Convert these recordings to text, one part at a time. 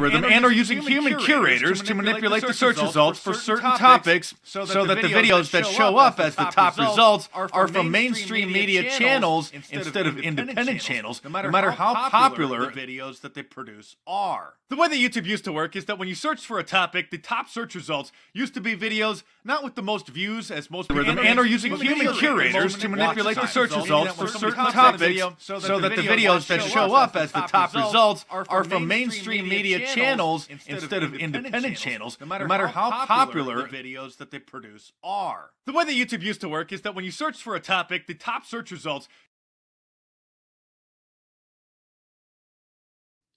algorithm and are using human curators to manipulate the search results for certain topics so that the videos that show up as the top results are from mainstream media channels instead of independent channels, no matter how popular the videos that they produce are. The way that YouTube used to work is that when you searched for a topic, the top search results used to be videos not with the most views as most people, and are using human curators to manipulate the search results for certain topics so that the videos that show up as the top results are from mainstream media channels instead of independent channels, no matter how popular the videos that they produce are. The way that YouTube used to work is that when you searched for a topic, the top search results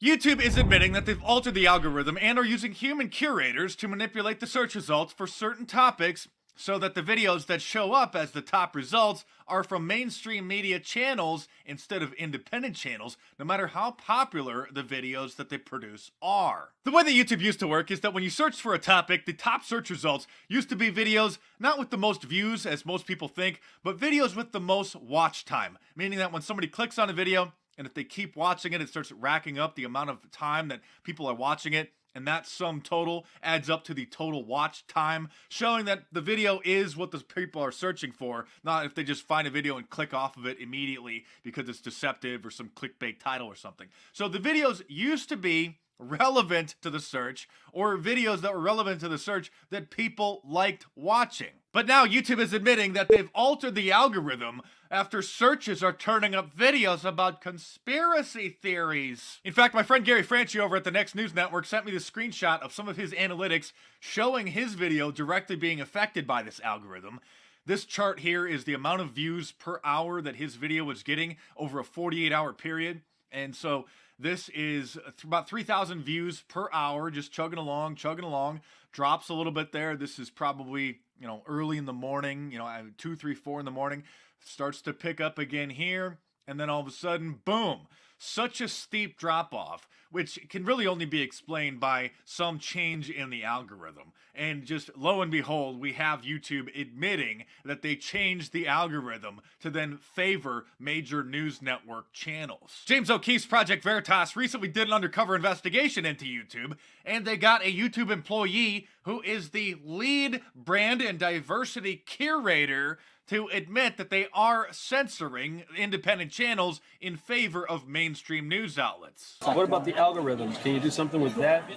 YouTube is admitting that they've altered the algorithm and are using human curators to manipulate the search results for certain topics so that the videos that show up as the top results are from mainstream media channels instead of independent channels, no matter how popular the videos that they produce are. The way that YouTube used to work is that when you searched for a topic, the top search results used to be videos not with the most views as most people think, but videos with the most watch time, meaning that when somebody clicks on a video, and if they keep watching it, it starts racking up the amount of time that people are watching it, and that sum total adds up to the total watch time, showing that the video is what the people are searching for, not if they just find a video and click off of it immediately because it's deceptive or some clickbait title or something. So the videos used to be relevant to the search, or videos that were relevant to the search that people liked watching. But now YouTube is admitting that they've altered the algorithm after searches are turning up videos about conspiracy theories. In fact, my friend Gary Franchi over at the Next News Network sent me the screenshot of some of his analytics showing his video directly being affected by this algorithm. This chart here is the amount of views per hour that his video was getting over a 48-hour period. And so this is about 3,000 views per hour, just chugging along, drops a little bit there. This is probably, early in the morning, 2, 3, 4 in the morning, starts to pick up again here, and then all of a sudden, boom, such a steep drop-off, which can really only be explained by some change in the algorithm. And just lo and behold, we have YouTube admitting that they changed the algorithm to then favor major news network channels. James O'Keefe's Project Veritas recently did an undercover investigation into YouTube, and they got a YouTube employee who is the lead brand and diversity curator to admit that they are censoring independent channels in favor of mainstream news outlets. So what about the algorithms? Can you do something with that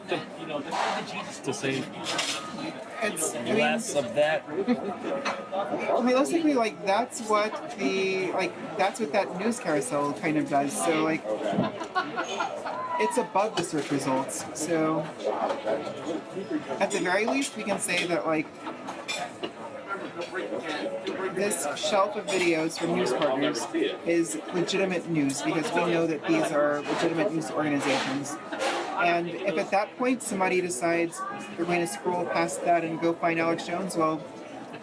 to say less of that? Realistically, that's what that news carousel kind of does. So it's above the search results. So at the very least, we can say that this shelf of videos from news partners is legitimate news because we know that these are legitimate news organizations. And if at that point somebody decides they're going to scroll past that and go find Alex Jones, well,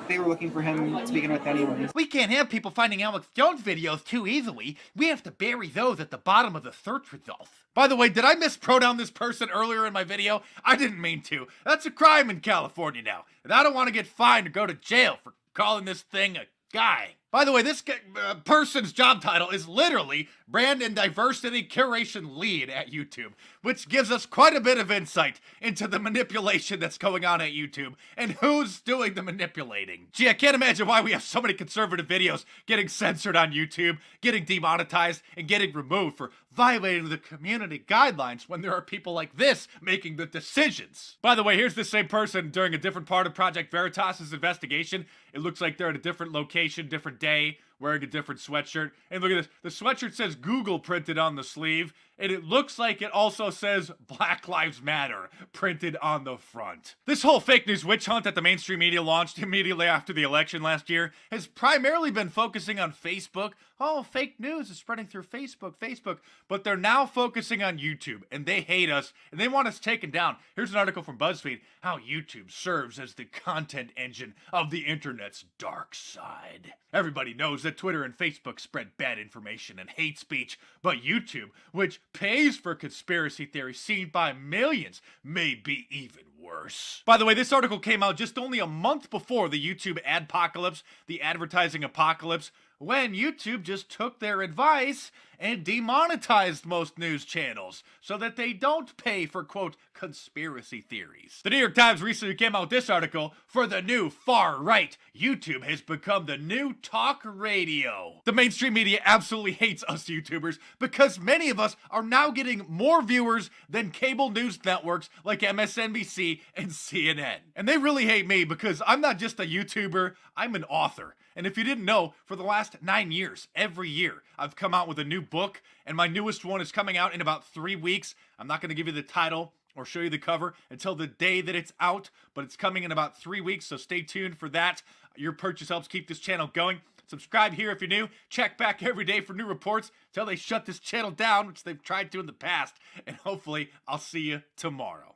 they were looking for him to begin with anyway. We can't have people finding Alex Jones videos too easily. We have to bury those at the bottom of the search results. By the way, did I mispronoun this person earlier in my video? I didn't mean to. That's a crime in California now, and I don't want to get fined or go to jail for calling this thing a guy. By the way, this person's job title is literally Brand and Diversity Curation Lead at YouTube, which gives us quite a bit of insight into the manipulation that's going on at YouTube and who's doing the manipulating. Gee, I can't imagine why we have so many conservative videos getting censored on YouTube, getting demonetized, and getting removed for violating the community guidelines when there are people like this making the decisions. By the way, here's the same person during a different part of Project Veritas' investigation. It looks like they're at a different location, different day, wearing a different sweatshirt. And look at this. The sweatshirt says Google printed on the sleeve, and it looks like it also says Black Lives Matter printed on the front. This whole fake news witch hunt that the mainstream media launched immediately after the election last year has primarily been focusing on Facebook. Oh, fake news is spreading through Facebook. But they're now focusing on YouTube, and they hate us, and they want us taken down. Here's an article from BuzzFeed, how YouTube serves as the content engine of the internet's dark side. Everybody knows that Twitter and Facebook spread bad information and hate speech, but YouTube, which pays for conspiracy theories seen by millions, may be even worse. By the way, this article came out just only a month before the YouTube adpocalypse, the advertising apocalypse, when YouTube just took their advice and demonetized most news channels so that they don't pay for, quote, conspiracy theories. The New York Times recently came out with this article: for the new far right, YouTube has become the new talk radio. The mainstream media absolutely hates us YouTubers because many of us are now getting more viewers than cable news networks like MSNBC and CNN. And they really hate me because I'm not just a YouTuber, I'm an author. And if you didn't know, for the last 9 years, every year, I've come out with a new book, and my newest one is coming out in about 3 weeks. I'm not going to give you the title or show you the cover until the day that it's out, but it's coming in about 3 weeks, so stay tuned for that. Your purchase helps keep this channel going. Subscribe here if you're new. Check back every day for new reports until they shut this channel down, which they've tried to in the past, and hopefully I'll see you tomorrow.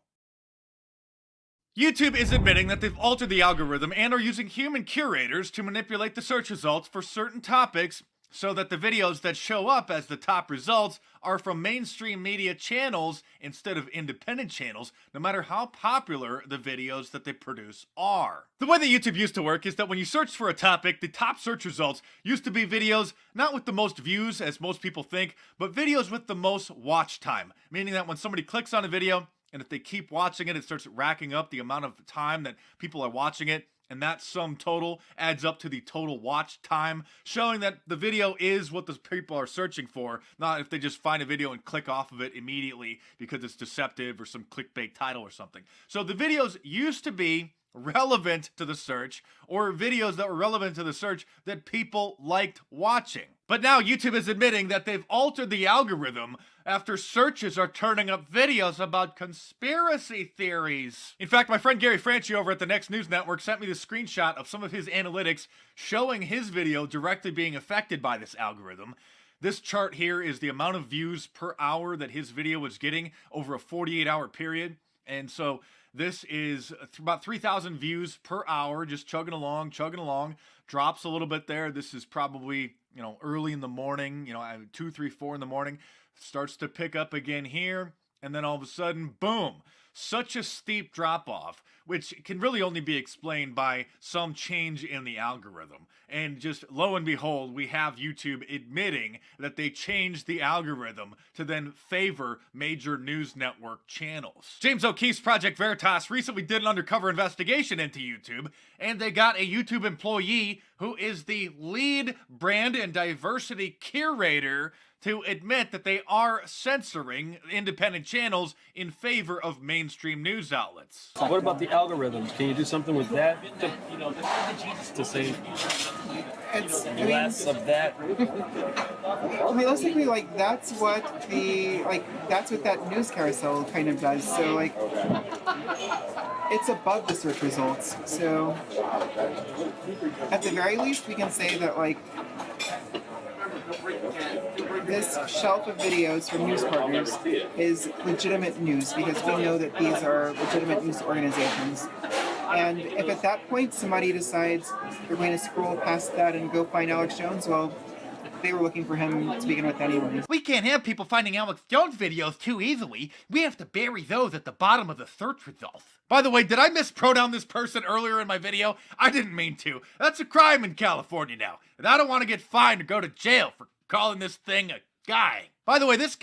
YouTube is admitting that they've altered the algorithm and are using human curators to manipulate the search results for certain topics so that the videos that show up as the top results are from mainstream media channels instead of independent channels, no matter how popular the videos that they produce are. The way that YouTube used to work is that when you searched for a topic, the top search results used to be videos not with the most views, as most people think, but videos with the most watch time, meaning that when somebody clicks on a video, and if they keep watching it, it starts racking up the amount of time that people are watching it. And that sum total adds up to the total watch time, showing that the video is what the people are searching for, not if they just find a video and click off of it immediately because it's deceptive or some clickbait title or something. So the videos used to be relevant to the search, or videos that were relevant to the search that people liked watching. But now YouTube is admitting that they've altered the algorithm after searches are turning up videos about conspiracy theories. In fact, my friend Gary Franchi over at the Next News Network sent me the screenshot of some of his analytics showing his video directly being affected by this algorithm. This chart here is the amount of views per hour that his video was getting over a 48-hour period. And so this is about 3,000 views per hour, just chugging along, drops a little bit there. This is probably, early in the morning, 2, 3, 4 in the morning, starts to pick up again here. And then all of a sudden, boom, such a steep drop off, which can really only be explained by some change in the algorithm. And just lo and behold, we have YouTube admitting that they changed the algorithm to then favor major news network channels. James O'Keefe's Project Veritas recently did an undercover investigation into YouTube, and they got a YouTube employee who is the lead brand and diversity curator to admit that they are censoring independent channels in favor of mainstream news outlets. What about the algorithms? Can you do something with that to say less of that? Realistically, that's what that news carousel kind of does. So it's above the search results. So at the very least, we can say that this shelf of videos from news partners is legitimate news because we know that these are legitimate news organizations. And if at that point somebody decides they're going to scroll past that and go find Alex Jones, well, they were looking for him to begin with anyway. We can't have people finding Alex Jones videos too easily. We have to bury those at the bottom of the search results. By the way, did I mispronounce this person earlier in my video? I didn't mean to. That's a crime in California now, and I don't want to get fined or go to jail for calling this thing a guy. By the way, this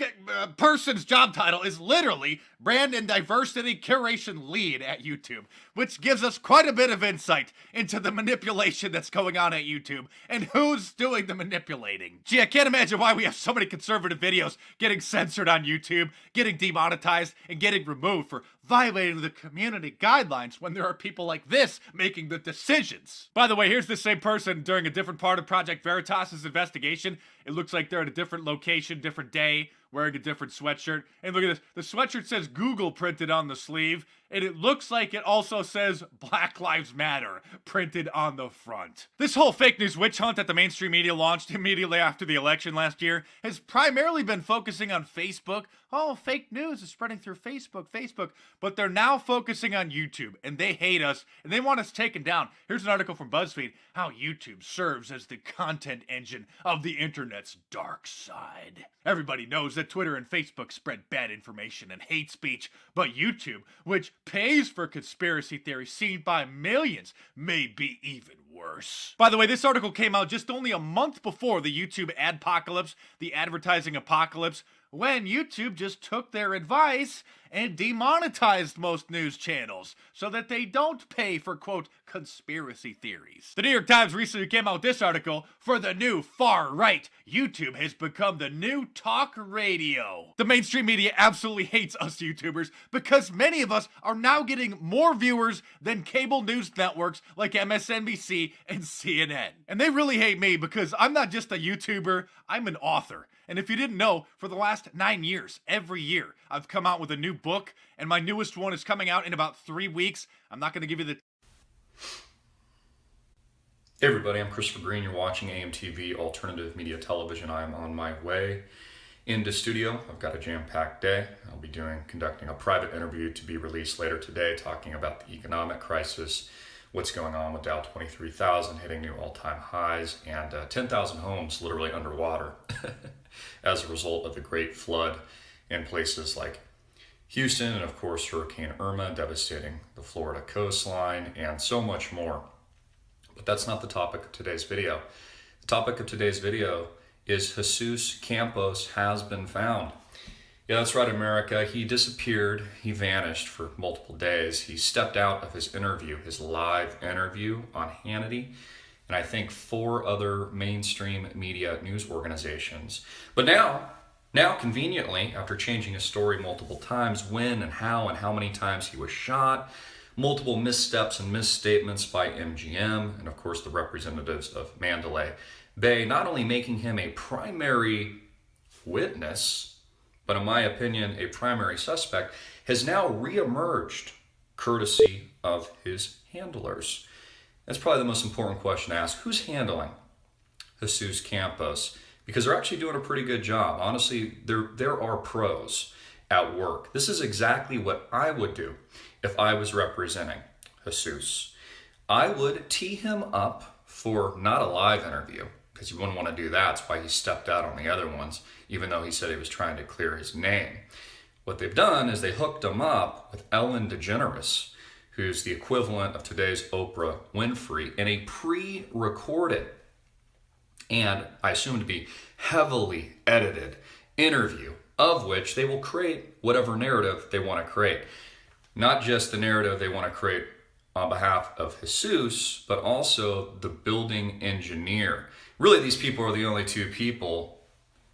person's job title is literally Brand and Diversity Curation Lead at YouTube, which gives us quite a bit of insight into the manipulation that's going on at YouTube and who's doing the manipulating. Gee, I can't imagine why we have so many conservative videos getting censored on YouTube, getting demonetized, and getting removed for violating the community guidelines when there are people like this making the decisions. By the way, here's the same person during a different part of Project Veritas' investigation. It looks like they're at a different location, different day, wearing a different sweatshirt. And look at this. The sweatshirt says Google printed on the sleeve, and it looks like it also says Black Lives Matter printed on the front. This whole fake news witch hunt that the mainstream media launched immediately after the election last year has primarily been focusing on Facebook. Oh, fake news is spreading through Facebook. But they're now focusing on YouTube, and they hate us, and they want us taken down. Here's an article from BuzzFeed, how YouTube serves as the content engine of the internet's dark side. Everybody knows that Twitter and Facebook spread bad information and hate speech, but YouTube, which pays for conspiracy theories seen by millions, may be even worse. By the way, this article came out just only a month before the YouTube adpocalypse, the advertising apocalypse, when YouTube just took their advice and demonetized most news channels so that they don't pay for, quote, conspiracy theories. The New York Times recently came out with this article: for the new far right, YouTube has become the new talk radio. The mainstream media absolutely hates us YouTubers because many of us are now getting more viewers than cable news networks like MSNBC and CNN. And they really hate me because I'm not just a YouTuber, I'm an author. And if you didn't know, for the last 9 years, every year, I've come out with a new book, and my newest one is coming out in about 3 weeks. I'm not going to give you the... Hey everybody, I'm Christopher Green. You're watching AMTV Alternative Media Television. I'm on my way into studio. I've got a jam-packed day. I'll be conducting a private interview to be released later today, talking about the economic crisis, what's going on with Dow 23,000 hitting new all-time highs, and 10,000 homes literally underwater as a result of the great flood in places like Houston, and of course Hurricane Irma devastating the Florida coastline, and so much more. But that's not the topic of today's video. The topic of today's video is Jesus Campos has been found. Yeah, that's right, America. He disappeared. He vanished for multiple days. He stepped out of his interview, his live interview on Hannity, and I think 4 other mainstream media news organizations. But now conveniently, after changing his story multiple times, when and how many times he was shot, multiple missteps and misstatements by MGM, and of course the representatives of Mandalay Bay, not only making him a primary witness, but in my opinion, a primary suspect, has now reemerged courtesy of his handlers. That's probably the most important question to ask. Who's handling Jesus Campos? Because they're actually doing a pretty good job. Honestly, there are pros at work. This is exactly what I would do if I was representing Jesus. I would tee him up for not a live interview, because you wouldn't want to do that. That's why he stepped out on the other ones, even though he said he was trying to clear his name. What they've done is they hooked him up with Ellen DeGeneres, who's the equivalent of today's Oprah Winfrey, in a pre-recorded and I assume to be heavily edited interview, of which they will create whatever narrative they want to create. Not just the narrative they want to create on behalf of Jesus, but also the building engineer. Really, these people are the only 2 people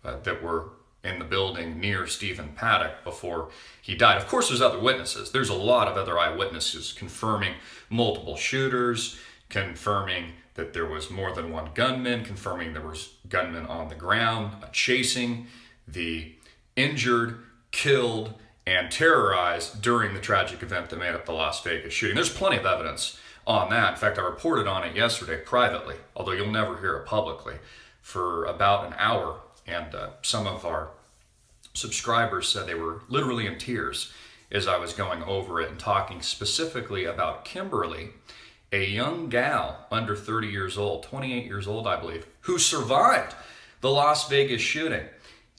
that were in the building near Stephen Paddock before he died. Of course, there's other witnesses. There's a lot of other eyewitnesses confirming multiple shooters, confirming that there was more than one gunman, confirming there was gunmen on the ground, chasing the injured, killed, and terrorized during the tragic event that made up the Las Vegas shooting. There's plenty of evidence on that. In fact, I reported on it yesterday privately, although you'll never hear it publicly, for about an hour. And some of our subscribers said they were literally in tears as I was going over it and talking specifically about Kimberly, a young gal under 30 years old, 28 years old, I believe, who survived the Las Vegas shooting.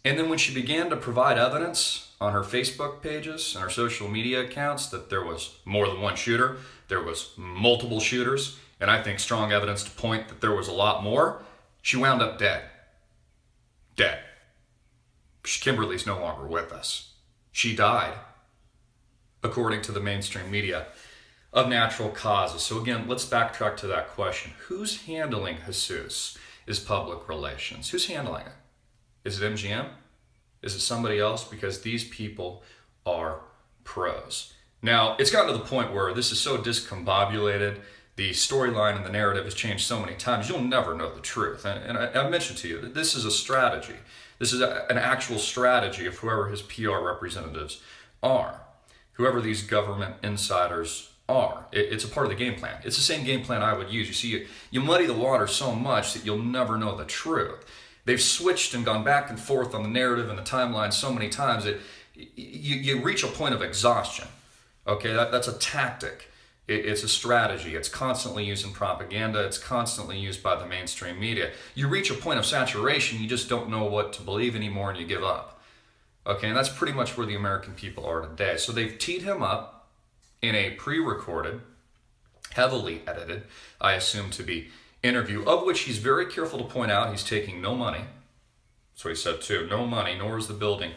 And then when she began to provide evidence on her Facebook pages and her social media accounts that there was more than one shooter, there was multiple shooters, and I think strong evidence to point that there was a lot more, she wound up dead. Dead. Kimberly's no longer with us. She died, according to the mainstream media, of natural causes. So again, let's backtrack to that question. Who's handling Jesus' public relations? Who's handling it? Is it MGM? Is it somebody else? Because these people are pros. Now, it's gotten to the point where this is so discombobulated, the storyline and the narrative has changed so many times, you'll never know the truth. And I mentioned to you that this is a strategy. This is an actual strategy of whoever his PR representatives are, whoever these government insiders are. It's a part of the game plan. It's the same game plan I would use. You see, you muddy the water so much that you'll never know the truth. They've switched and gone back and forth on the narrative and the timeline so many times that you reach a point of exhaustion. Okay, that's a tactic. It's a strategy. It's constantly used in propaganda. It's constantly used by the mainstream media. You reach a point of saturation, you just don't know what to believe anymore and you give up. Okay, and that's pretty much where the American people are today. So they've teed him up in a pre-recorded, heavily edited, I assume to be, interview, of which he's very careful to point out he's taking no money. That's what he said too. No money, nor is the building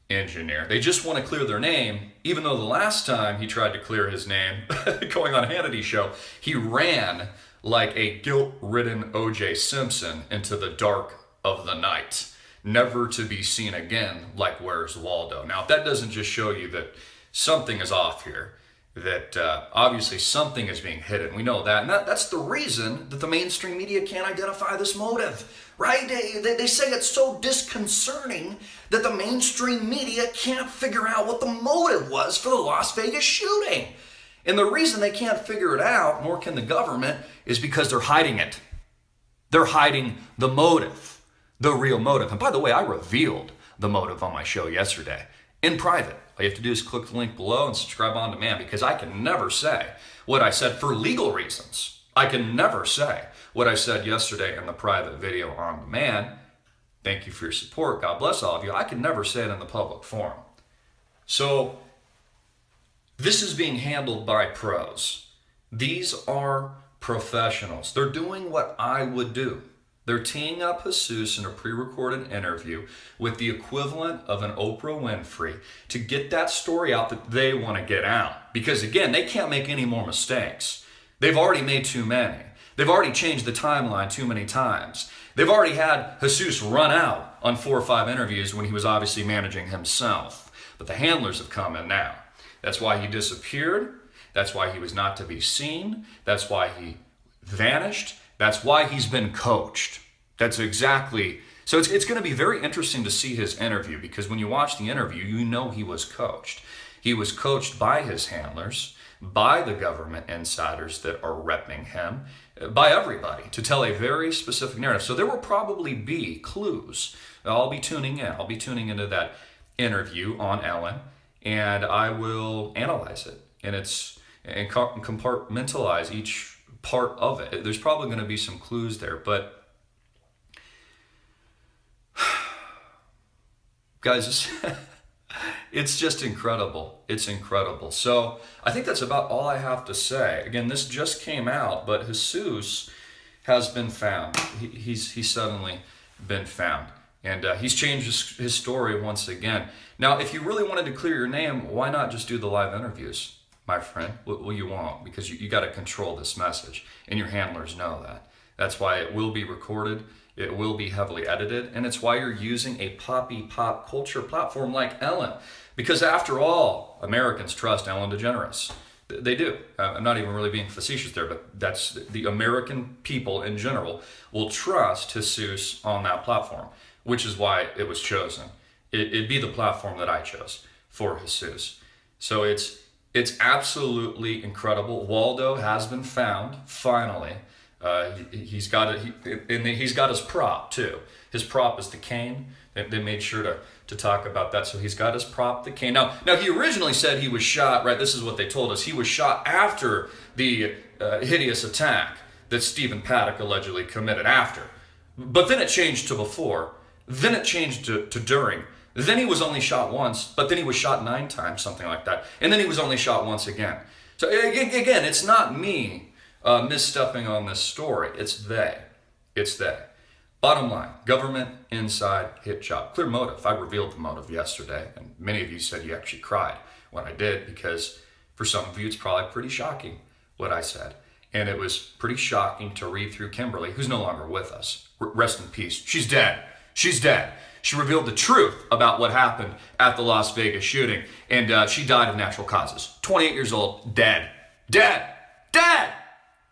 engineer. They just want to clear their name, even though the last time he tried to clear his name, going on Hannity's show, he ran like a guilt-ridden O.J. Simpson into the dark of the night, never to be seen again like Where's Waldo. Now, if that doesn't just show you that something is off here, that obviously something is being hidden, we know that, and that's the reason that the mainstream media can't identify this motive, right? They say it's so disconcerting that the mainstream media can't figure out what the motive was for the Las Vegas shooting. And the reason they can't figure it out, nor can the government, is because they're hiding it. They're hiding the motive, the real motive. And by the way, I revealed the motive on my show yesterday in private. All you have to do is click the link below and subscribe on demand, because I can never say what I said for legal reasons. I can never say what I said yesterday in the private video on demand. Thank you for your support. God bless all of you. I can never say it in the public forum. So this is being handled by pros. These are professionals. They're doing what I would do. They're teeing up Jesus in a pre-recorded interview with the equivalent of an Oprah Winfrey to get that story out that they want to get out. Because again, they can't make any more mistakes. They've already made too many. They've already changed the timeline too many times. They've already had Jesus run out on 4 or 5 interviews when he was obviously managing himself. But the handlers have come in now. That's why he disappeared. That's why he was not to be seen. That's why he vanished. That's why he's been coached. That's exactly. So it's going to be very interesting to see his interview, because when you watch the interview, you know he was coached. He was coached by his handlers, by the government insiders that are repping him, by everybody to tell a very specific narrative. So there will probably be clues. I'll be tuning in. I'll be tuning into that interview on Ellen, and I will analyze it and compartmentalize each part of it. There's probably going to be some clues there, but guys, it's just incredible. It's incredible. So I think that's about all I have to say. Again, this just came out, but Jesus has been found. He's suddenly been found. And he's changed his story once again. Now, if you really wanted to clear your name, why not just do the live interviews, my friend? Well, you won't, because you got to control this message, and your handlers know that. That's why it will be recorded, it will be heavily edited, and it's why you're using a poppy pop culture platform like Ellen. Because after all, Americans trust Ellen DeGeneres. They do. I'm not even really being facetious there, but that's the American people in general will trust Jesus on that platform, which is why it was chosen. It'd be the platform that I chose for Jesus. So it's absolutely incredible. Waldo has been found, finally. He's got his prop too. His prop is the cane. They made sure to talk about that. So he's got his prop, the cane. Now he originally said he was shot, right? This is what they told us. He was shot after the hideous attack that Stephen Paddock allegedly committed after. But then it changed to before. Then it changed to during. Then he was only shot once, but then he was shot 9 times, something like that. And then he was only shot once again. So again, it's not me misstepping on this story. It's they. It's they. Bottom line, government inside hit job. Clear motive. I revealed the motive yesterday, and many of you said you actually cried when I did, because for some of you it's probably pretty shocking what I said. And it was pretty shocking to read through Kimberly, who's no longer with us. Rest in peace. She's dead. She's dead. She revealed the truth about what happened at the Las Vegas shooting, and she died of natural causes. 28 years old, dead. Dead. Dead!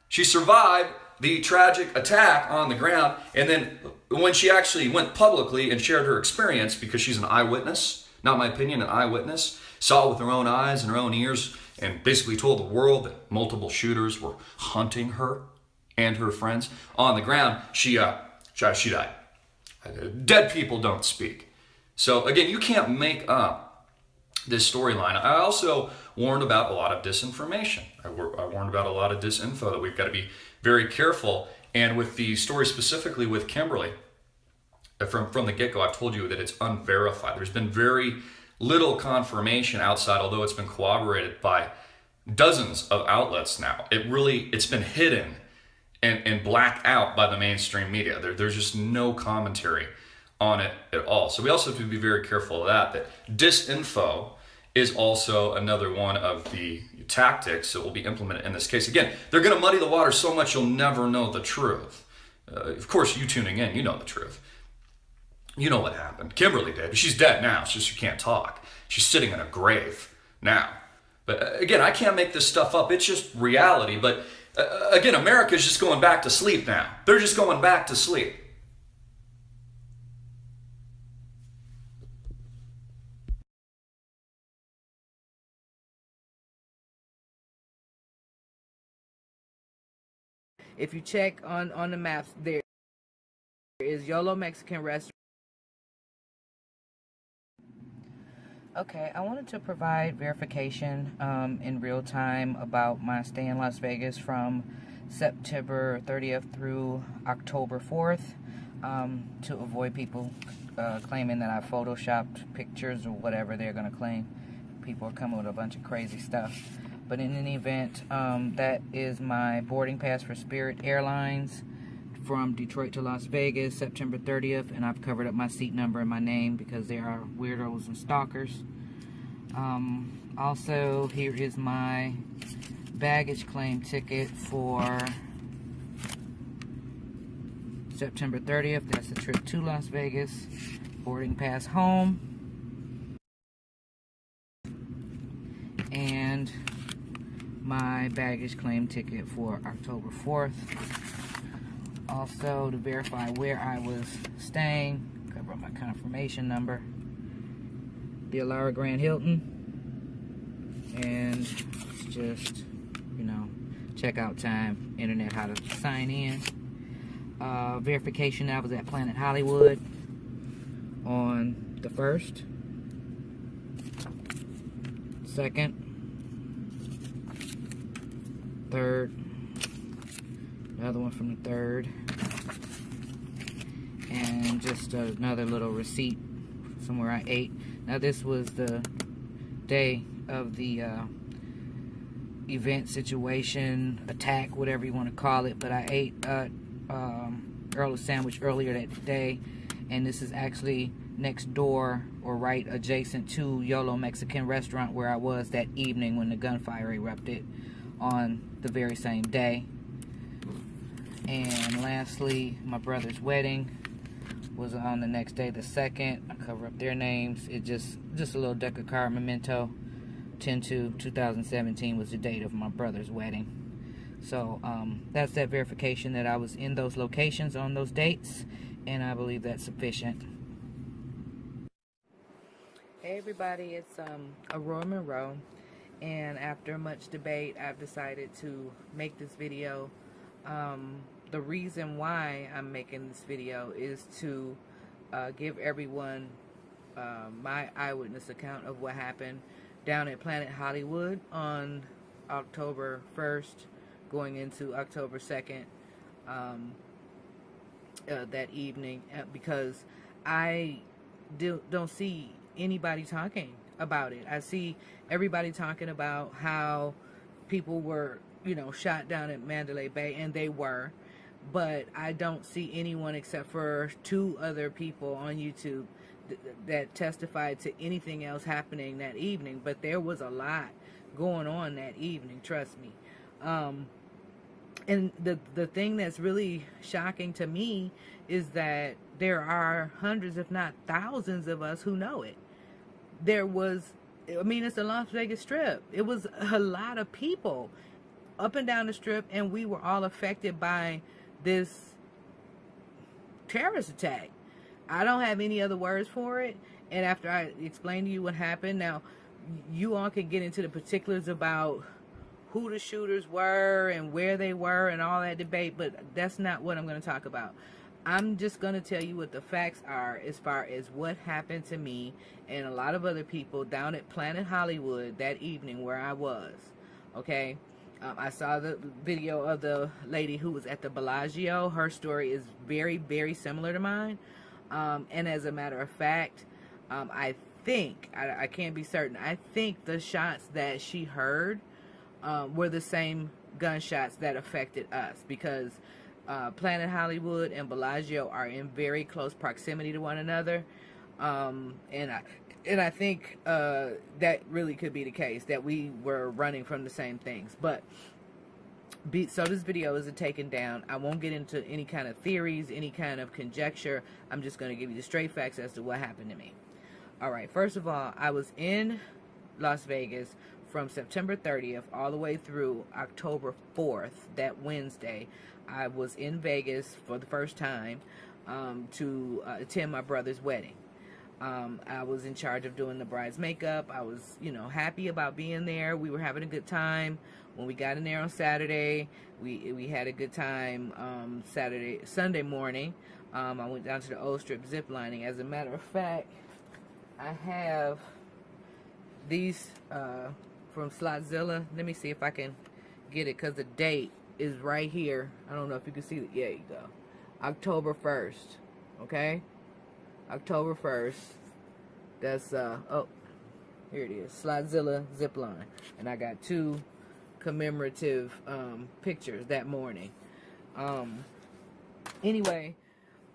She survived the tragic attack on the ground, and then when she actually went publicly and shared her experience, because she's an eyewitness, not my opinion, an eyewitness, saw it with her own eyes and her own ears, and basically told the world that multiple shooters were hunting her and her friends on the ground, she died. Dead people don't speak. So again, you can't make up this storyline. I also warned about a lot of disinformation. I warned about a lot of disinfo that we've got to be very careful. And with the story specifically with Kimberly, from the get-go, I've told you that it's unverified. There's been very little confirmation outside, although it's been corroborated by dozens of outlets now. It's been hidden and blacked out by the mainstream media. There's just no commentary on it at all. So we also have to be very careful of that disinfo is also another one of the tactics that will be implemented in this case. Again, they're going to muddy the water so much you'll never know the truth. Of course, you tuning in, you know the truth. You know what happened. Kimberly did. She's dead now. It's just she can't talk. She's sitting in a grave now. But again, I can't make this stuff up. It's just reality. But again, America's just going back to sleep now. They're just going back to sleep. If you check on the maps, there is YOLO Mexican restaurant. Okay, I wanted to provide verification in real time about my stay in Las Vegas from September 30th through October 4th to avoid people claiming that I photoshopped pictures or whatever they're going to claim. People are coming with a bunch of crazy stuff. But in any event, that is my boarding pass for Spirit Airlines from Detroit to Las Vegas, September 30th, and I've covered up my seat number and my name because there are weirdos and stalkers. Also, here is my baggage claim ticket for September 30th. That's the trip to Las Vegas. Boarding pass home. And my baggage claim ticket for October 4th. Also, to verify where I was staying, cover up my confirmation number. The Alara Grand Hilton. And it's just, you know, checkout time, internet, how to sign in. Verification, I was at Planet Hollywood on the 1st, 2nd, 3rd, another one from the 3rd, and just another little receipt somewhere I ate. Now this was the day of the event, situation, attack, whatever you want to call it, but I ate Earl sandwich earlier that day, and this is actually next door or right adjacent to YOLO Mexican restaurant where I was that evening when the gunfire erupted on the very same day. And lastly, my brother's wedding was on the next day, the 2nd. I cover up their names. It just a little deck of card memento. 10/2/2017 was the date of my brother's wedding. So that's that verification that I was in those locations on those dates, and I believe that's sufficient. Hey everybody, it's Aurora Monroe, and after much debate I've decided to make this video. The reason why I'm making this video is to give everyone my eyewitness account of what happened down at Planet Hollywood on October 1st going into October 2nd that evening, because I don't see anybody talking about it. I see everybody talking about how people were, you know, shot down at Mandalay Bay, and they were, but I don't see anyone except for 2 other people on YouTube that testified to anything else happening that evening. But there was a lot going on that evening, trust me. And the thing that's really shocking to me is that there are hundreds, if not thousands of us who know it. There was, I mean, it's the Las Vegas Strip. It was a lot of people up and down the Strip, and we were all affected by this terrorist attack. I don't have any other words for it. And after I explain to you what happened, now you all can get into the particulars about who the shooters were and where they were and all that debate, but that's not what I'm going to talk about. I'm just going to tell you what the facts are as far as what happened to me and a lot of other people down at Planet Hollywood that evening where I was. Okay? I saw the video of the lady who was at the Bellagio. Her story is very, very similar to mine. And as a matter of fact, I think, I can't be certain, I think the shots that she heard were the same gunshots that affected us, because Planet Hollywood and Bellagio are in very close proximity to one another, and I think that really could be the case, that we were running from the same things. But so this video isn't taken down. I won't get into any kind of theories, any kind of conjecture. I'm just going to give you the straight facts as to what happened to me. All right, first of all, I was in Las Vegas from September 30th all the way through October 4th, that Wednesday. I was in Vegas for the first time to attend my brother's wedding. I was in charge of doing the bride's makeup. I was, you know, happy about being there. We were having a good time. When we got in there on Saturday, we had a good time. Sunday morning, I went down to the Old Strip zip lining. As a matter of fact, I have these from Slotzilla. Let me see if I can get it, because the date is right here. I don't know if you can see it. Yeah, you go. October 1st. Okay? October 1st. That's, oh, here it is. Slotzilla zipline. And I got 2 commemorative pictures that morning. Anyway,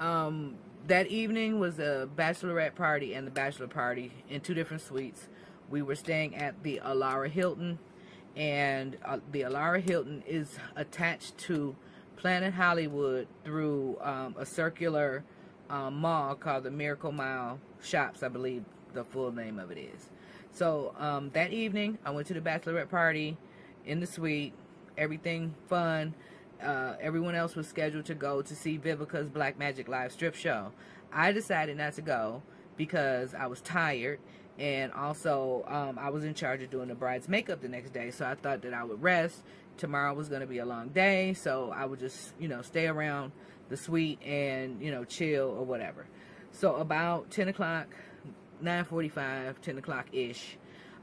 that evening was a bachelorette party and the bachelor party in 2 different suites. We were staying at the Alara Hilton, and the Alara Hilton is attached to Planet Hollywood through a circular mall called the Miracle Mile Shops, I believe the full name of it is. So that evening, I went to the bachelorette party in the suite. Everything fun. Everyone else was scheduled to go to see Vivica's Black Magic Live strip show. I decided not to go because I was tired, and also I was in charge of doing the bride's makeup the next day, so I thought that I would rest. Tomorrow was going to be a long day, so I would just, you know, stay around the suite and, you know, chill or whatever. So about 10 o'clock, 9:45, 10 o'clock-ish,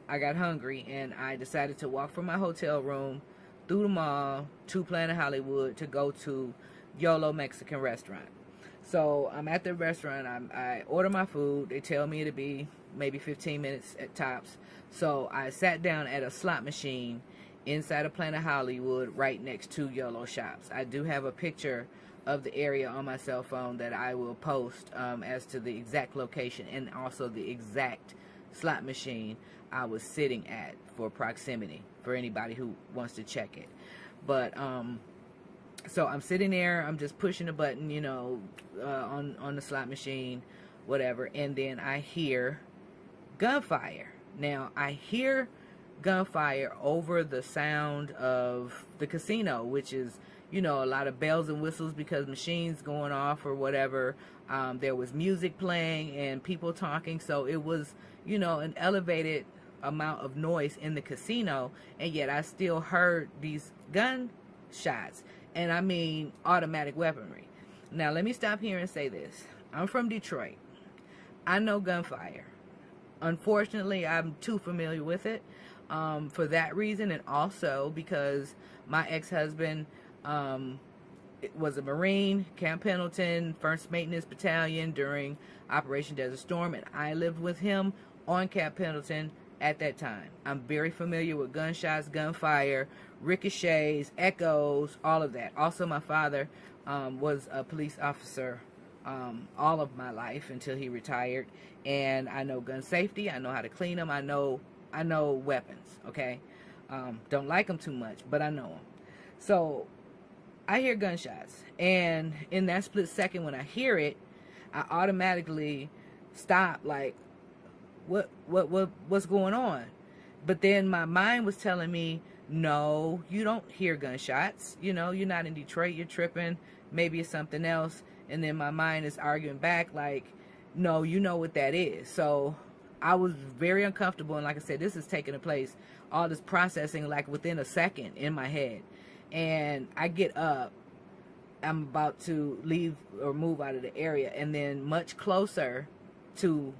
I got hungry, and I decided to walk from my hotel room through the mall to Planet Hollywood to go to YOLO Mexican restaurant. So I'm at the restaurant. I order my food. They tell me it'll be maybe 15 minutes at tops. So I sat down at a slot machine inside of Planet Hollywood right next to YOLO Shops. I do have a picture of the area on my cell phone that I will post as to the exact location and also the exact slot machine I was sitting at for proximity for anybody who wants to check it. But so I'm sitting there, I'm just pushing a button, you know, on the slot machine, whatever, and then I hear gunfire. Now I hear gunfire over the sound of the casino, which is, you know, a lot of bells and whistles because machines going off or whatever. There was music playing and people talking, so it was, you know, an elevated amount of noise in the casino, and yet I still heard these gunshots, and I mean automatic weaponry. Now let me stop here and say this. I'm from Detroit. I know gunfire. Unfortunately, I'm too familiar with it for that reason, and also because my ex-husband was a Marine, Camp Pendleton, 1st Maintenance Battalion during Operation Desert Storm, and I lived with him on Camp Pendleton at that time. I'm very familiar with gunshots, gunfire, ricochets, echoes, all of that. Also, my father was a police officer all of my life until he retired, and I know gun safety. I know how to clean them. I know weapons. Okay, don't like them too much, but I know them. So I hear gunshots, and in that split second when I hear it, I automatically stop, like, what's going on? But then my mind was telling me, no, you don't hear gunshots. You know, you're not in Detroit, you're tripping. Maybe it's something else. And then my mind is arguing back like, no, you know what that is. So I was very uncomfortable. And like I said, this is taking place, all this processing, like within a second in my head. And I get up, I'm about to leave or move out of the area. And then much closer to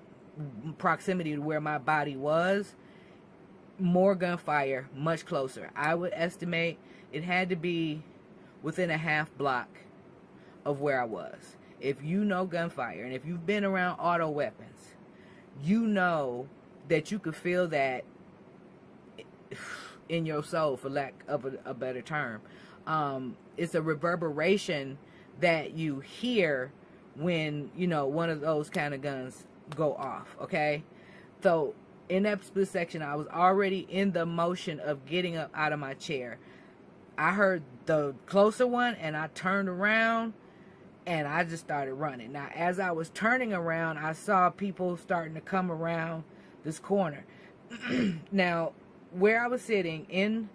proximity to where my body was, more gunfire, much closer. I would estimate it had to be within a half block of where I was. If you know gunfire, and if you've been around auto weapons, you know that you could feel that in your soul, for lack of a better term. It's a reverberation that you hear when, you know, one of those kind of guns go off, okay? So in that split section, I was already in the motion of getting up out of my chair. I heard the closer one, and I turned around, and I just started running. Now, as I was turning around, I saw people starting to come around this corner. Now, where I was sitting in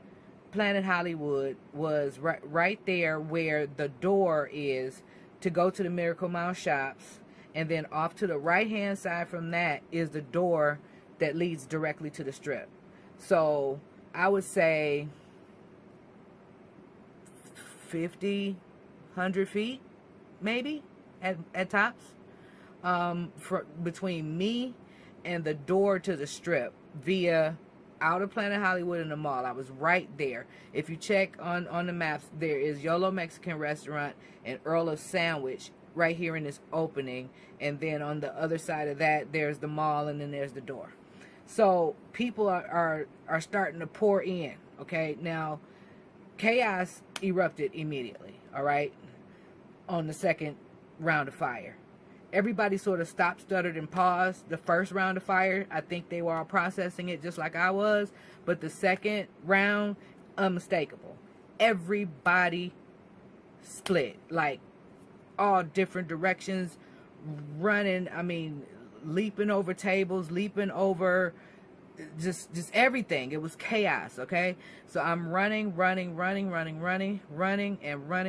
Planet Hollywood was right there where the door is to go to the Miracle Mile shops, and then off to the right-hand side from that is the door that leads directly to the Strip. So I would say 50, 100 feet, maybe, at tops, between me and the door to the Strip via out of Planet Hollywood and the mall. I was right there. If you check on the maps, there is Yolo Mexican Restaurant and Earl of Sandwich right here in this opening, and then on the other side of that, there's the mall, and then there's the door. So people are starting to pour in, okay? Now, chaos erupted immediately, all right, on the second round of fire. Everybody sort of stopped, stuttered, and paused. The first round of fire, I think they were all processing it just like I was. But the second round, unmistakable. Everybody split, like all different directions, running, I mean, leaping over tables, leaping over just everything. It was chaos, okay? So I'm running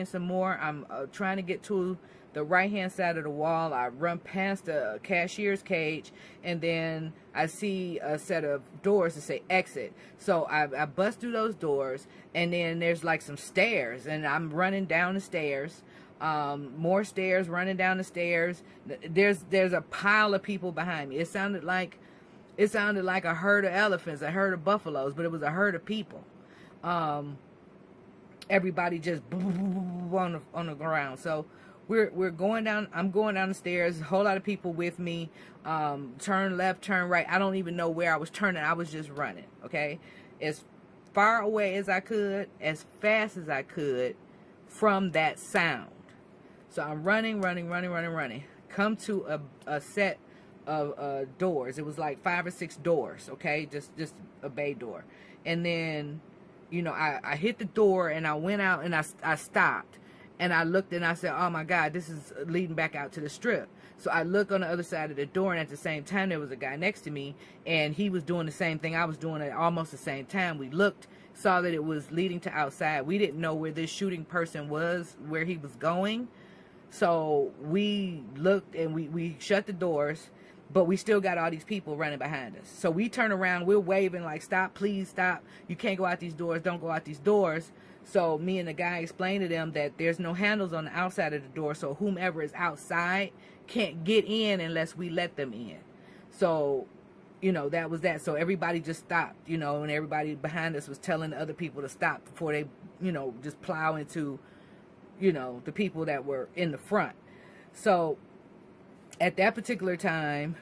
some more. I'm trying to get to the right-hand side of the wall. I run past the cashier's cage, and then I see a set of doors that say exit. So I bust through those doors, and then there's like some stairs, and I'm running down the stairs. More stairs, running down the stairs. There's a pile of people behind me. It sounded like a herd of elephants, a herd of buffaloes, but it was a herd of people. Everybody just on the ground. So we're going down. I'm going down the stairs. A whole lot of people with me. Turn left, turn right. I don't even know where I was turning. I was just running. Okay, as far away as I could, as fast as I could from that sound. So I'm running. Come to a set of doors. It was like 5 or 6 doors. Okay, just a bay door. And then, you know, I hit the door, and I went out, and I stopped. And I looked, and I said, oh my God, this is leading back out to the Strip. So I look on the other side of the door, and at the same time, there was a guy next to me, and he was doing the same thing I was doing at almost the same time. We looked, saw that it was leading to outside. We didn't know where this shooting person was, where he was going. So we looked, and we shut the doors, but we still got all these people running behind us. So we turn around, we're waving like, stop, please stop. You can't go out these doors, don't go out these doors. So me and the guy explained to them that there's no handles on the outside of the door, so whomever is outside can't get in unless we let them in. So, you know, that was that. So everybody just stopped, you know, and everybody behind us was telling the other people to stop before they, you know, just plow into, you know, the people that were in the front. So at that particular time,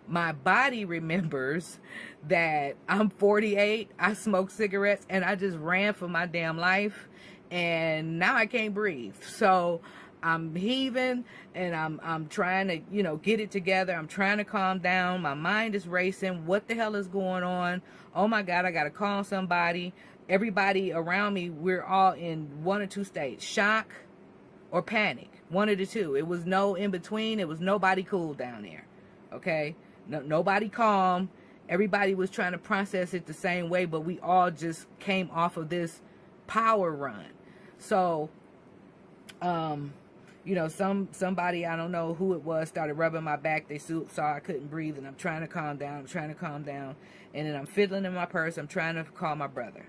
my body remembers that I'm 48, I smoke cigarettes, and I just ran for my damn life, and now I can't breathe. So I'm heaving, and I'm trying to, you know, get it together. I'm trying to calm down. My mind is racing. What the hell is going on? Oh my God, I got to call somebody. Everybody around me, we're all in one or two states, shock or panic, one of the two. It was no in between. It was nobody cool down there, okay? Nobody calm. Everybody was trying to process it the same way, but we all just came off of this power run. So, you know, somebody, I don't know who it was, started rubbing my back. They saw I couldn't breathe, and I'm trying to calm down. And then I'm fiddling in my purse. I'm trying to call my brother.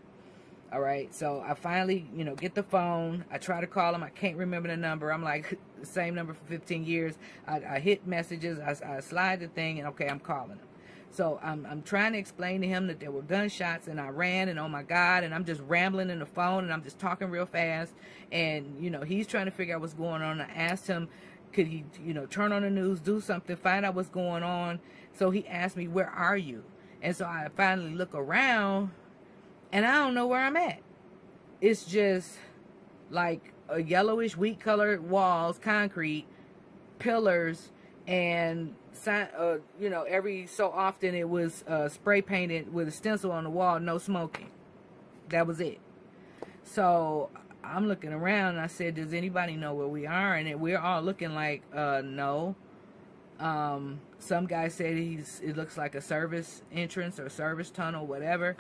All right, so I finally, you know, get the phone. I try to call him. I can't remember the number. I'm like, the same number for 15 years. I hit messages. I slide the thing, and okay, I'm calling him. So I'm trying to explain to him that there were gunshots, and I ran, and oh my God, and I'm just rambling in the phone, and I'm just talking real fast. And, you know, he's trying to figure out what's going on. I asked him, could he, you know, turn on the news, do something, find out what's going on. So he asked me, where are you? And so I finally look around, and I don't know where I'm at. It's just like a yellowish wheat colored walls, concrete, pillars, and you know, every so often it was spray painted with a stencil on the wall, no smoking. That was it. So I'm looking around and I said, does anybody know where we are? And we're all looking like, no. Some guy said it looks like a service entrance or service tunnel, whatever.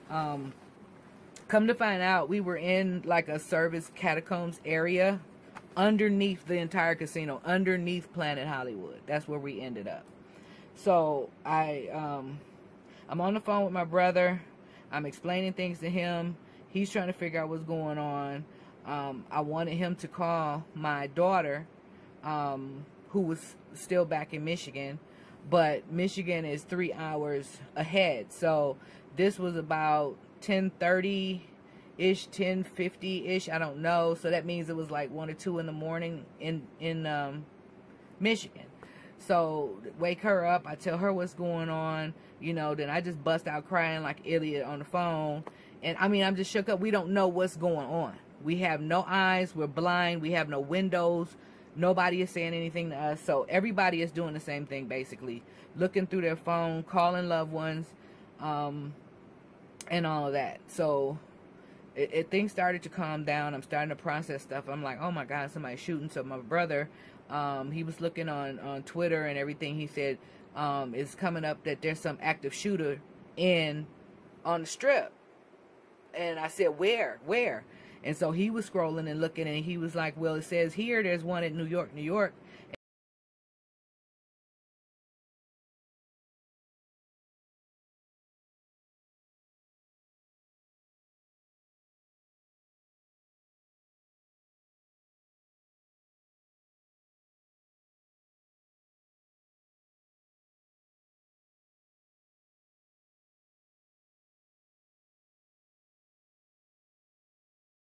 Come to find out, we were in like a service catacombs area underneath the entire casino, underneath Planet Hollywood. That's where we ended up. So I'm on the phone with my brother. I'm explaining things to him. He's trying to figure out what's going on. I wanted him to call my daughter, who was still back in Michigan, but Michigan is 3 hours ahead. So this was about 10:30-ish, 10:50-ish, I don't know. So that means it was like 1 or 2 in the morning in Michigan. So wake her up, I tell her what's going on, you know, then I just bust out crying like an idiot on the phone. And I mean, I'm just shook up. We don't know what's going on. We have no eyes, we're blind, we have no windows, nobody is saying anything to us. So everybody is doing the same thing, basically, looking through their phone, calling loved ones, and all of that. So things started to calm down. I'm starting to process stuff. I'm like, oh my God, somebody's shooting. So my brother, he was looking on Twitter and everything. He said it's coming up that there's some active shooter on the Strip. And I said, where? And so he was scrolling and looking, and he was like, well, it says here there's one in New York.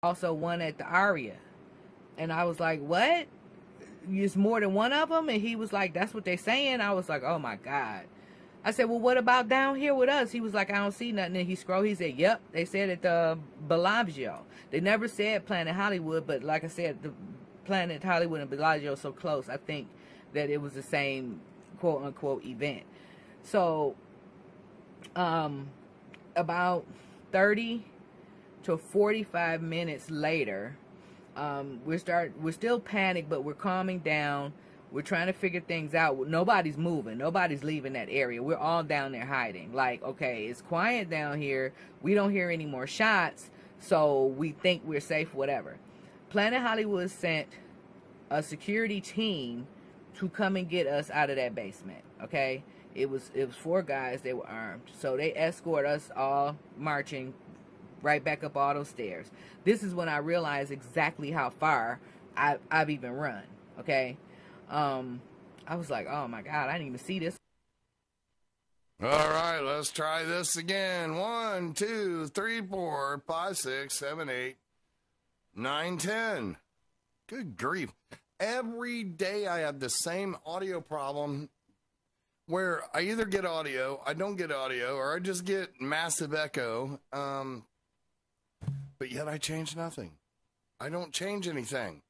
Also one at the Aria. And I was like, what? It's more than one of them? And he was like, that's what they're saying. I was like, oh my God. I said, well, what about down here with us? He was like, I don't see nothing. And he scrolled. He said, yep, they said at the Bellagio. They never said Planet Hollywood, but like I said, the Planet Hollywood and Bellagio are so close. I think that it was the same quote unquote event. So about 30 to 45 minutes later, we're still panicked, but we're calming down. We're trying to figure things out. Nobody's moving. Nobody's leaving that area. We're all down there hiding. Like, okay, it's quiet down here. We don't hear any more shots, so we think we're safe, whatever. Planet Hollywood sent a security team to come and get us out of that basement, okay? It was 4 guys. They were armed. So they escort us all marching right back up all those stairs. This is when I realized exactly how far I've even run, okay? I was like, oh my God, I didn't even see this. All right, let's try this again. 1, 2, 3, 4, 5, 6, 7, 8, 9, 10. Good grief. Every day I have the same audio problem where I either get audio, I don't get audio, or I just get massive echo. But yet I change nothing. I don't change anything.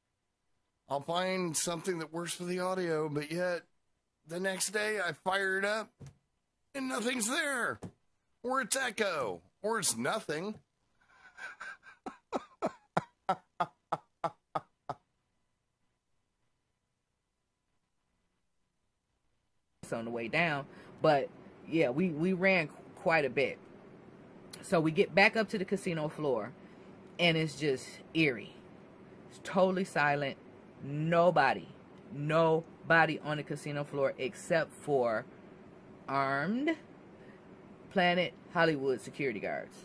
I'll find something that works for the audio, but yet the next day I fire it up and nothing's there. Or it's echo. Or it's nothing. On the way down, but yeah, we ran quite a bit. So we get back up to the casino floor, and it's just eerie. It's totally silent. Nobody on the casino floor except for armed Planet Hollywood security guards,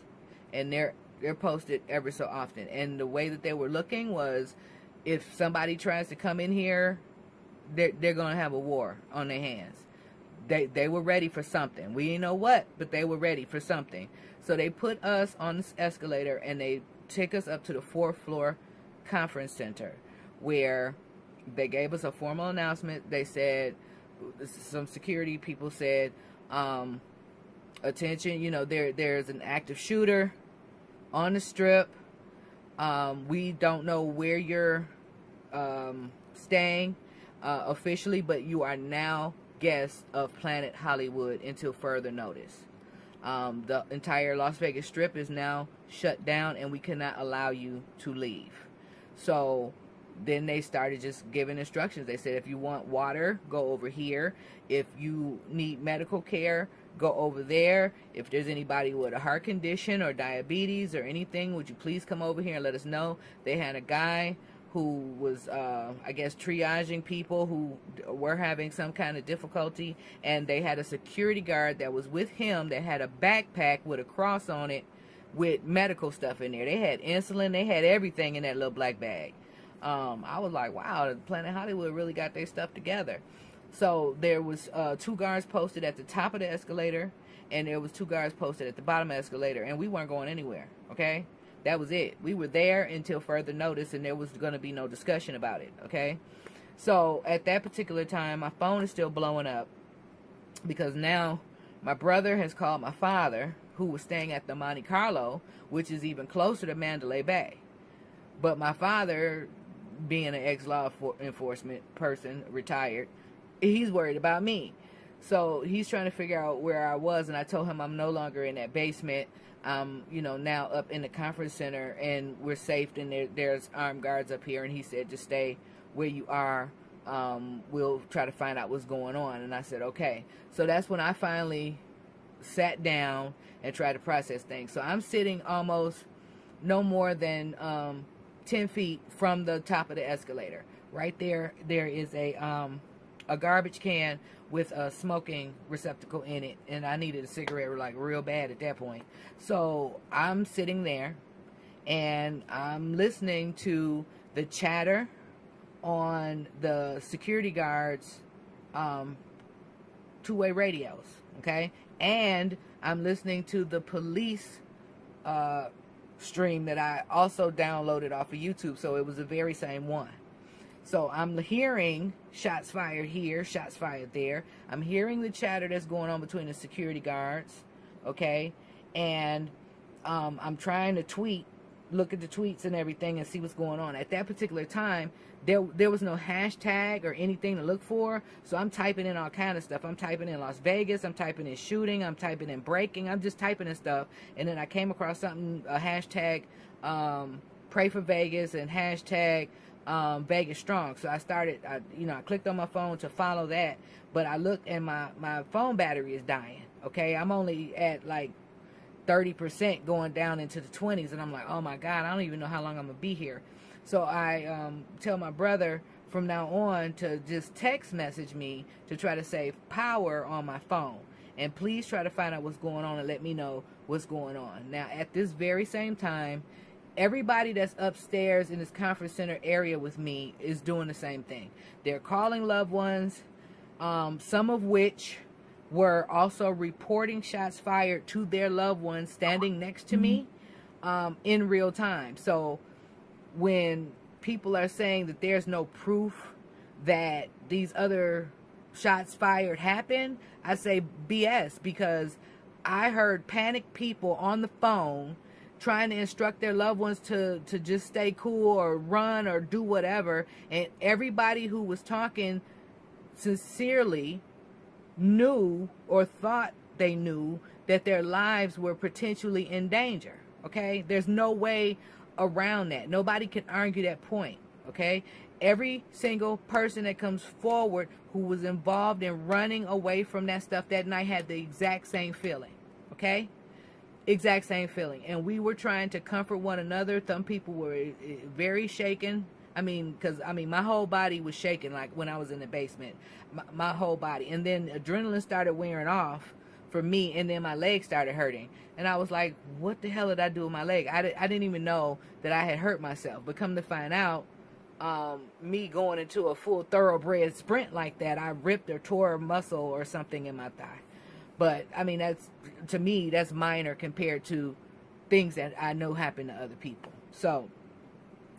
and they're posted ever so often. And the way that they were looking was, if somebody tries to come in here, they're gonna have a war on their hands. They were ready for something. We didn't know what, but they were ready for something. So they put us on this escalator and they took us up to the 4th floor conference center, where they gave us a formal announcement. They said, some security people said, attention, you know, there's an active shooter on the Strip. We don't know where you're staying officially, but you are now guests of Planet Hollywood until further notice. The entire Las Vegas Strip is now shut down, and we cannot allow you to leave. So then they started just giving instructions. They said, if you want water, go over here. If you need medical care, go over there. If there's anybody with a heart condition or diabetes or anything, would you please come over here and let us know? They had a guy who was, I guess, triaging people who were having some kind of difficulty, and they had a security guard that was with him that had a backpack with a cross on it with medical stuff in there. They had insulin, they had everything in that little black bag. I was like, wow, Planet Hollywood really got their stuff together. So there was 2 guards posted at the top of the escalator, and there was 2 guards posted at the bottom of the escalator, and we weren't going anywhere, okay? That was it. We were there until further notice, and there was going to be no discussion about it, okay? So at that particular time, my phone is still blowing up because now my brother has called my father, who was staying at the Monte Carlo, which is even closer to Mandalay Bay. But my father, being an ex-law enforcement person, retired, he's worried about me. So he's trying to figure out where I was, and I told him I'm no longer in that basement. I'm, you know, now up in the conference center, and we're safe, and there's armed guards up here. And he said, just stay where you are. We'll try to find out what's going on. And I said, okay. So that's when I finally sat down and tried to process things. So I'm sitting almost no more than 10 feet from the top of the escalator. Right there is a garbage can with a smoking receptacle in it, and I needed a cigarette like real bad at that point. So I'm sitting there, and I'm listening to the chatter on the security guards' two-way radios, okay? And I'm listening to the police stream that I also downloaded off of YouTube, so it was the very same one. So I'm hearing shots fired here, shots fired there. I'm hearing the chatter that's going on between the security guards, okay? And I'm trying to look at the tweets and everything and see what's going on. At that particular time, there was no hashtag or anything to look for, so I'm typing in all kind of stuff. I'm typing in Las Vegas, I'm typing in shooting, I'm typing in breaking, I'm just typing in stuff, and then I came across something, a hashtag pray for Vegas and hashtag Vegas strong. So I clicked on my phone to follow that, but I looked and my phone battery is dying, okay? I'm only at like 30% going down into the 20s, and I'm like, oh my God, I don't even know how long I'm gonna be here. So I tell my brother from now on to just text message me to try to save power on my phone, and please try to find out what's going on and let me know what's going on. Now at this very same time, everybody that's upstairs in this conference center area with me is doing the same thing. They're calling loved ones, some of which were also reporting shots fired to their loved ones standing next to me in real time. So when people are saying that there's no proof that these other shots fired happened, I say BS, because I heard panicked people on the phone trying to instruct their loved ones to just stay cool or run or do whatever, and everybody who was talking sincerely knew or thought they knew that their lives were potentially in danger, okay? There's no way around that. Nobody can argue that point, okay? Every single person that comes forward who was involved in running away from that stuff that night had the exact same feeling, okay? Exact same feeling. And we were trying to comfort one another. Some people were very shaken. My whole body was shaking, like when I was in the basement. My whole body. And then adrenaline started wearing off for me, and then my leg started hurting. And I was like, what the hell did I do with my leg? I didn't even know that I had hurt myself. But come to find out, me going into a full thoroughbred sprint like that, I ripped or tore a muscle or something in my thigh. But, to me, that's minor compared to things that I know happen to other people. So,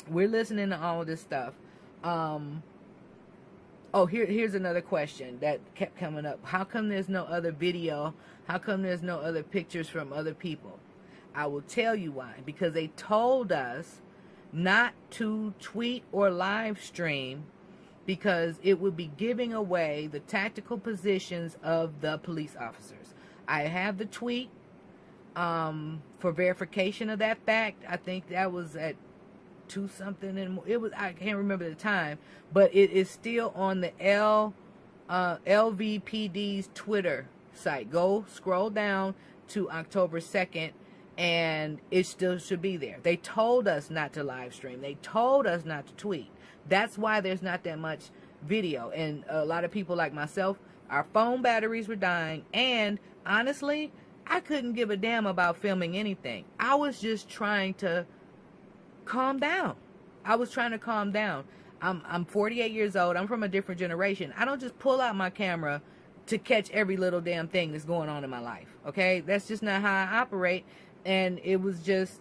we're listening to all of this stuff. Here's another question that kept coming up. How come there's no other video? How come there's no other pictures from other people? I will tell you why. Because they told us not to tweet or live stream because it would be giving away the tactical positions of the police officers. I have the tweet for verification of that fact. I think that was at 2 something, and it was, I can't remember the time, but it is still on the LVPD's Twitter site. Go scroll down to October 2nd, and it still should be there. They told us not to live stream. They told us not to tweet. That's why there's not that much video. And a lot of people like myself, our phone batteries were dying, and honestly, I couldn't give a damn about filming anything. I was just trying to calm down. I was trying to calm down. I'm 48 years old. I'm from a different generation. I don't just pull out my camera to catch every little damn thing that's going on in my life. Okay? That's just not how I operate. And it was just,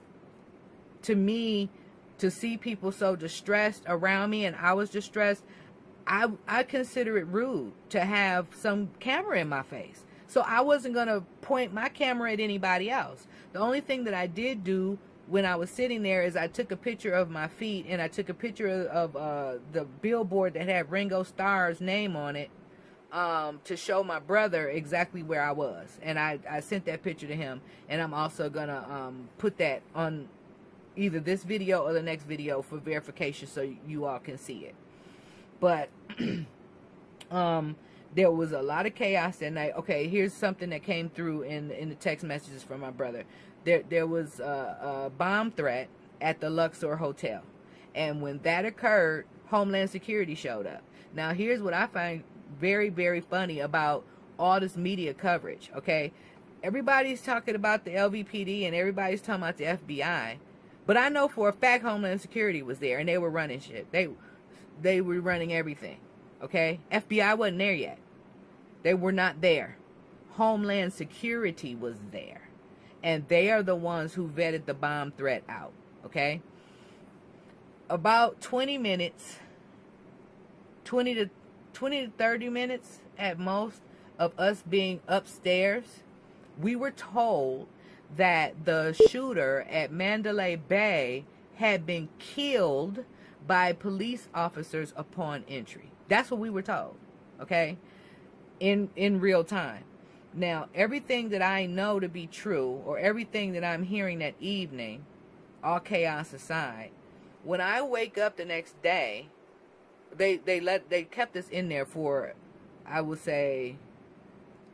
to me, to see people so distressed around me, and I was distressed, I consider it rude to have some camera in my face. So I wasn't going to point my camera at anybody else. The only thing that I did do when I was sitting there is I took a picture of my feet, and I took a picture of the billboard that had Ringo Starr's name on it to show my brother exactly where I was. And I sent that picture to him, and I'm also going to put that on either this video or the next video for verification so you all can see it. But there was a lot of chaos that night. Okay, here's something that came through in the text messages from my brother. There was a bomb threat at the Luxor Hotel. And when that occurred, Homeland Security showed up. Now, here's what I find very, very funny about all this media coverage, okay? Everybody's talking about the LVPD and everybody's talking about the FBI. But I know for a fact Homeland Security was there, and they were running shit. They were running everything, okay? FBI wasn't there yet. They were not there. Homeland Security was there. And they are the ones who vetted the bomb threat out, okay? About 20 minutes, 20 to 30 minutes at most of us being upstairs, we were told that the shooter at Mandalay Bay had been killed by police officers upon entry. That's what we were told, okay? In real time. Now, everything that I know to be true, or everything that I'm hearing that evening, all chaos aside, when I wake up the next day, they kept us in there for, I would say,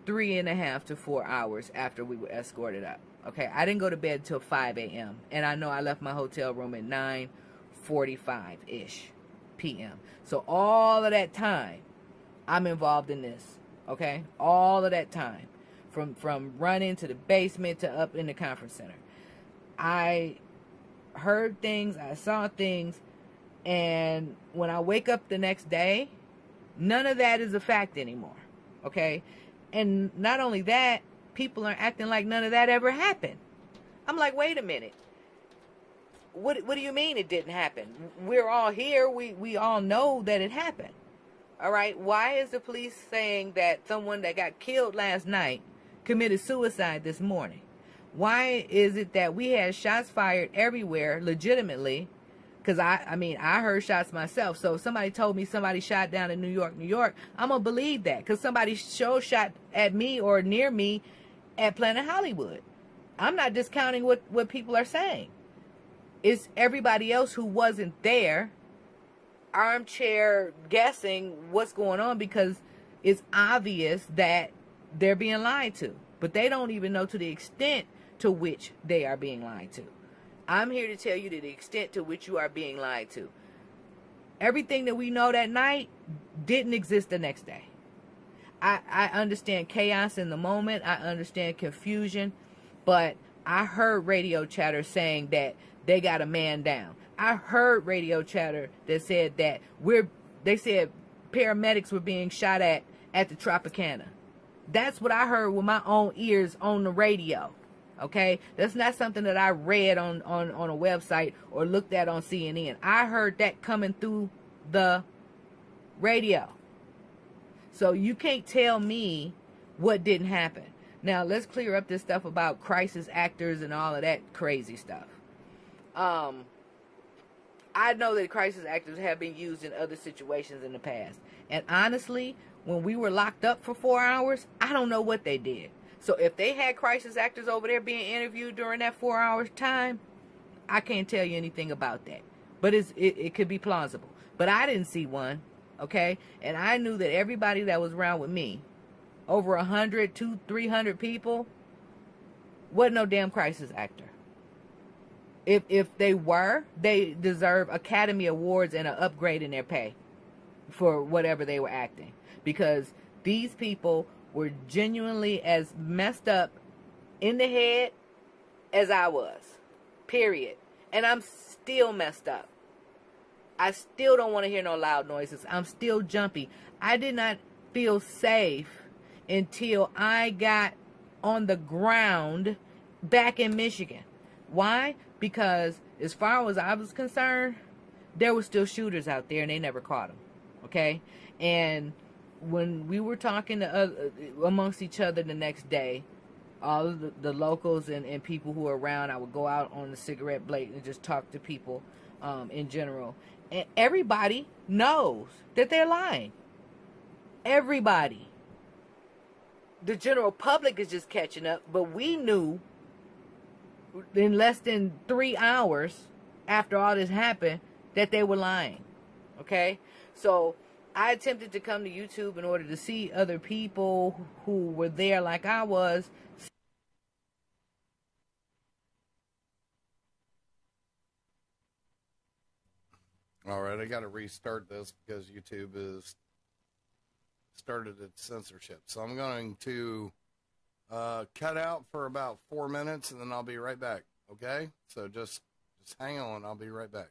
3.5 to 4 hours after we were escorted up. Okay, I didn't go to bed till 5 a.m. And I know I left my hotel room at 9:45-ish p.m. So all of that time, I'm involved in this. Okay, all of that time, from running to the basement to up in the conference center, I heard things, I saw things, and when I wake up the next day, none of that is a fact anymore. Okay, and not only that, people are acting like none of that ever happened. I'm like, wait a minute. What do you mean it didn't happen? We're all here. We all know that it happened. All right, why is the police saying that someone that got killed last night committed suicide this morning? Why is it that we had shots fired everywhere legitimately? Because I mean, I heard shots myself. So if somebody told me somebody shot down in New York, I'm going to believe that. Because somebody shot at me or near me at Planet Hollywood. I'm not discounting what people are saying. It's everybody else who wasn't there armchair guessing what's going on, because it's obvious that they're being lied to, but they don't even know to the extent to which they are being lied to. I'm here to tell you to the extent to which you are being lied to. Everything that we know that night didn't exist the next day. I understand chaos in the moment. I understand confusion, but I heard radio chatter saying that they got a man down. I heard radio chatter that said that they said paramedics were being shot at the Tropicana. That's what I heard with my own ears on the radio. Okay? That's not something that I read on a website or looked at on CNN. I heard that coming through the radio. So you can't tell me what didn't happen. Now, let's clear up this stuff about crisis actors and all of that crazy stuff. I know that crisis actors have been used in other situations in the past. And honestly, when we were locked up for 4 hours, I don't know what they did. So if they had crisis actors over there being interviewed during that 4 hours time, I can't tell you anything about that. But it could be plausible. But I didn't see one, okay? And I knew that everybody that was around with me, over 100, 200, 300 people, wasn't no damn crisis actor. If they were, they deserve Academy Awards and an upgrade in their pay for whatever they were acting. Because these people were genuinely as messed up in the head as I was. Period. And I'm still messed up. I still don't want to hear no loud noises. I'm still jumpy. I did not feel safe until I got on the ground back in Michigan. Why? Because as far as I was concerned, there were still shooters out there and they never caught them. Okay? And when we were talking to amongst each other the next day, all of the locals and people who were around, I would go out on the cigarette break and just talk to people in general. And everybody knows that they're lying. Everybody. The general public is just catching up, but we knew in less than 3 hours after all this happened that they were lying. Okay? So I attempted to come to YouTube in order to see other people who were there like I was. All right, I got to restart this because YouTube has started its censorship. So I'm going to cut out for about 4 minutes, and then I'll be right back. Okay? So just hang on. I'll be right back.